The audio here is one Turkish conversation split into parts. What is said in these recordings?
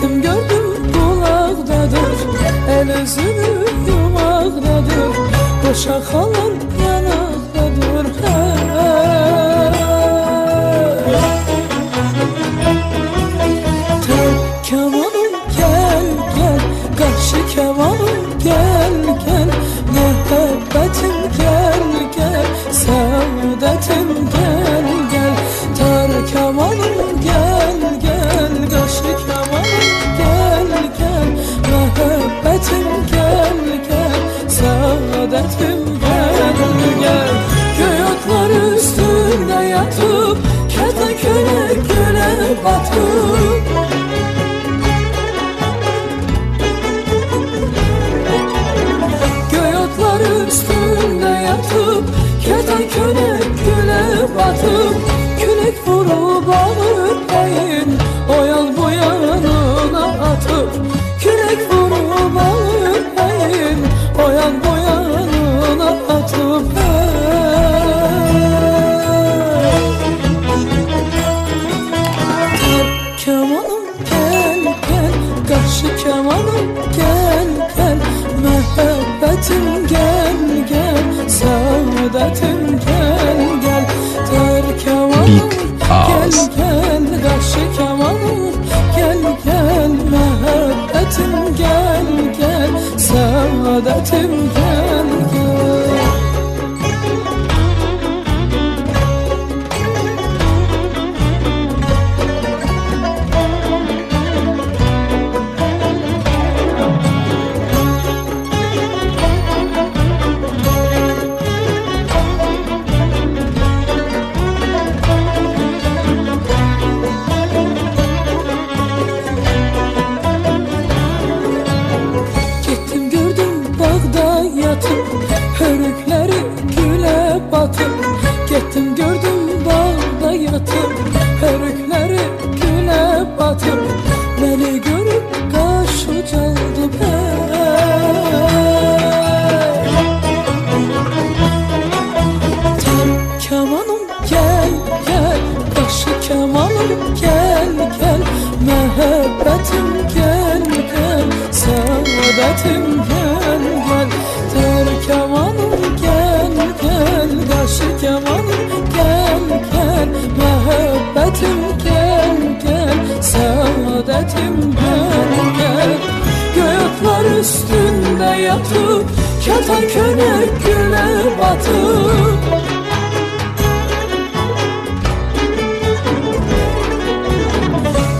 Getdim gördüm bulaqdadır, el özünü yumaqdadır, qoşa xalan yanaqdadır. Kemanım gel gel, qarşı kemanım gel gel, muhabbetim gel gel, saadətim gel gel. Tar kemanım gel gel, qarşı kemanım gel gel, muhabbetim gel gel, saadətim gel gel. Göy otlar üstünde yatıp, kertenkele göle batıp, üstünde yatıp, kertenkele güle batıp, külek vurup ağır beyin o yan bu yanına atıp, külek vurup ağır beyin o yan bu yanına atıp. Kemanım gel gel, karşı kemanım gel gel, muhabbetim gel gel, saadətim gel gel. Tar kemanım gel gel, karşı kemanım gel gel, muhabbetim gel gel, saadətim gel gel. Hörükleri güle batıp, getdim gördüm bağda yatıp, hörükleri güle batıp, beni görüp qaşı çaldı Tar kemanım gel gel, qaşı kemanım gel gel, muhabbetim gel gel, saadətim gel gel. Tar kemanım gel gel, qarşı kemanım gel gel, muhabbetim gel gel, saadətim gel gel. Göy otlar üstünde yatıp, kertenkele güle batıp,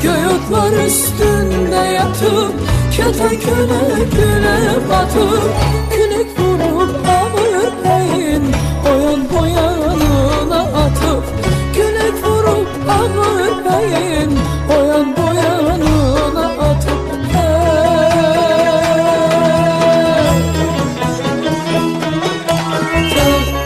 göy otlar üstünde yatıp, kertenkele güle batıp, külek vurup ağır beyin o yan bu yanına atıp, külek vurup ağır beyin o yan bu yanına atıp.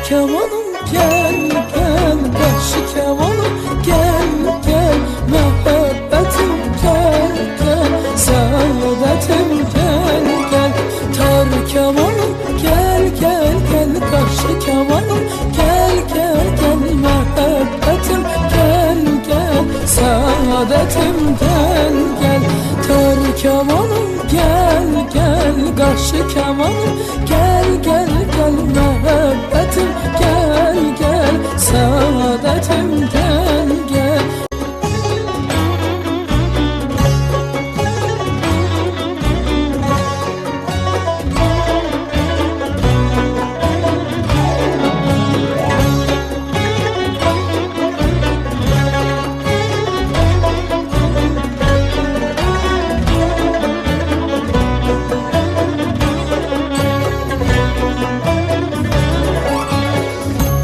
Kemanım gel gel, qarşı kemanım gel gel, muhabbetim gel gel, saadətim gel gel. Tar kemanım gel gel gel, qarşı kemanım gel gel gel, muhabbetim gel gel, saadətim gel gel. Tar kemanım gel gel, qarşı kemanım gel gel gel, muhabbetim gel gel, saadətim gel gel.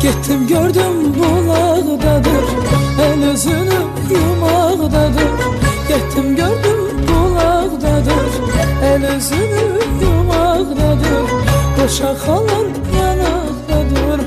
Getdim gördüm bulaqdadır, el özünü yumaqdadır. Getdim gördüm bulaqdadır, el özünü yumaqdadır, qoşa xalan yanaqdadır.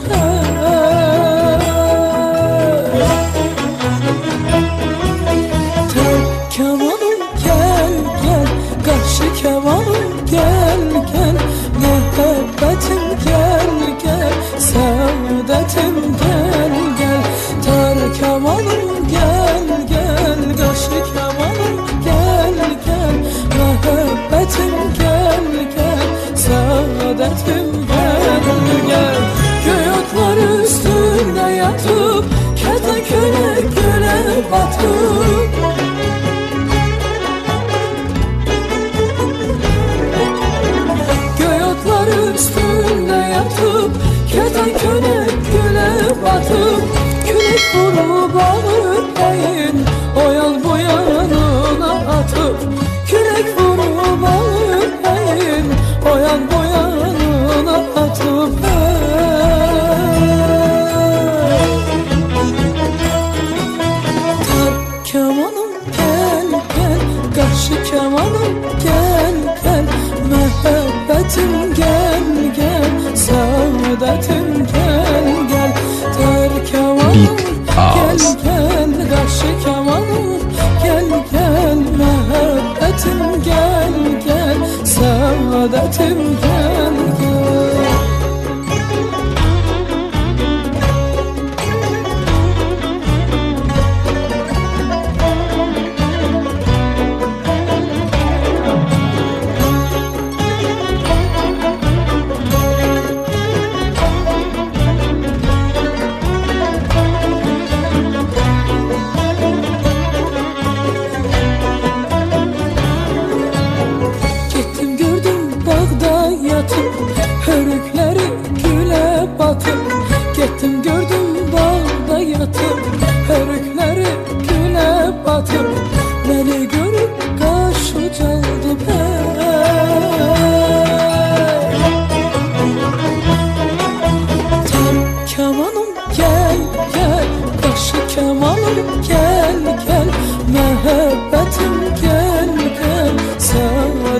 Kemanım gel gel, qarşı kemanım gel gel, muhabbetim gel gel, saadətim gel gel. Tar kemanım gel gel, qarşı kemanım gel gel,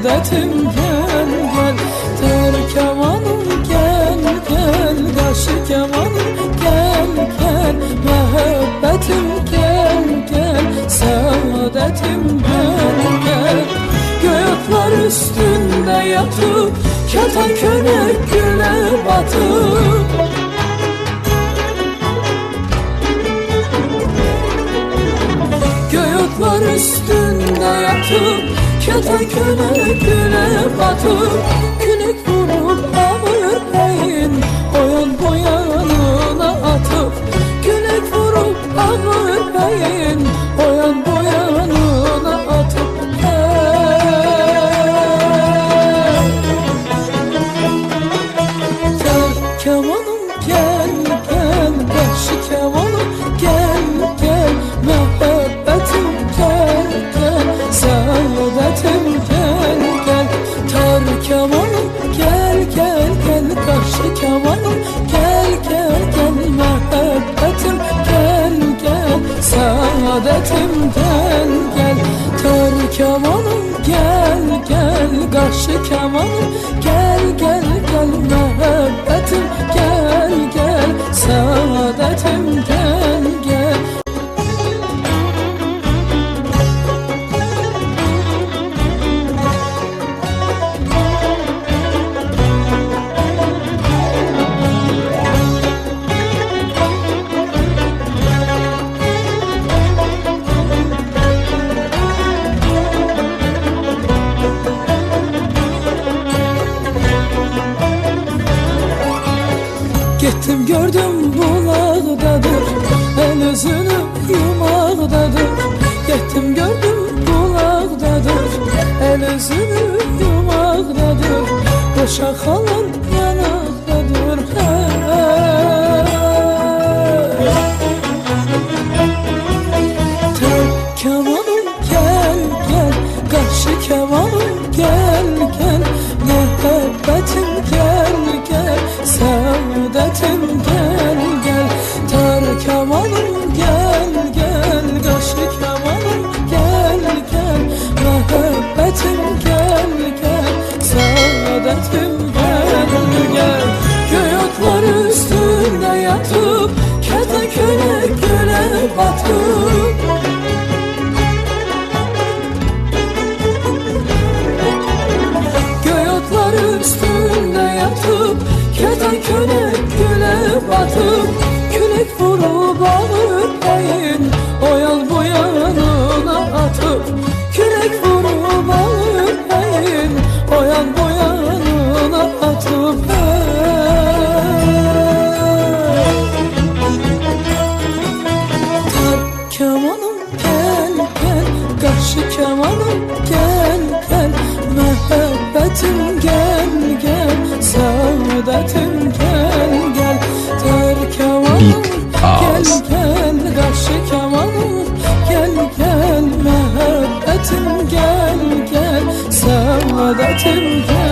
saadetim gel gel. Terkemanım gel gel, karşı kemanım gel gel. Muhabbetim gel gel, saadetim gel gel. Gökler üstünde yatıp kertenkele güne batıp, gökler üstünde yatıp kertenkele güne batıp, külük vurup ağırlayın oyan boyanına atıp, külük vurup ağırlayın oyan boyanına atıp. Kemanım gel gel, karşı kemanım gel gel. Muhabbetim gel gel, saadetim gel gel. Tar kemanım gel gel gel, karşı kemanım gel gel gel. Muhabbetim gel gel, saadetim gel gel. Tar kemanım gel gel, karşı kemanım gel gel gel. Muhabbetim gel gel, saadetim gel gel. Gittim gördüm bulağdadır, el özünü yumağdadır. Gittim gördüm bulağdadır, el özünü yumağdadır. Boşa kalan yanakdadır. Kemanım gel gel, karşı kemanım gel gel. Muhabbetim gel gel, saadetim gel gel. Tar kemanım gel gel, karşı kemanım gel gel. Muhabbetim gel gel, saadetim gel gel. Gökler üstünde yatıp kertenkele güne batıp, üstünde yatıp kertenkele güne batıp, külük vurup ağırlayın oyan boyanına atıp, külük vurup ağırlayın oyan boyanına atıp. Tar kemanım gel gel, karşı kemanım gel gel. Muhabbetim gel gel, saadetim gel gel. Tar kemanım gel gel, karşı kemanım gel gel. Muhabbetim gel gel, saadetim gel.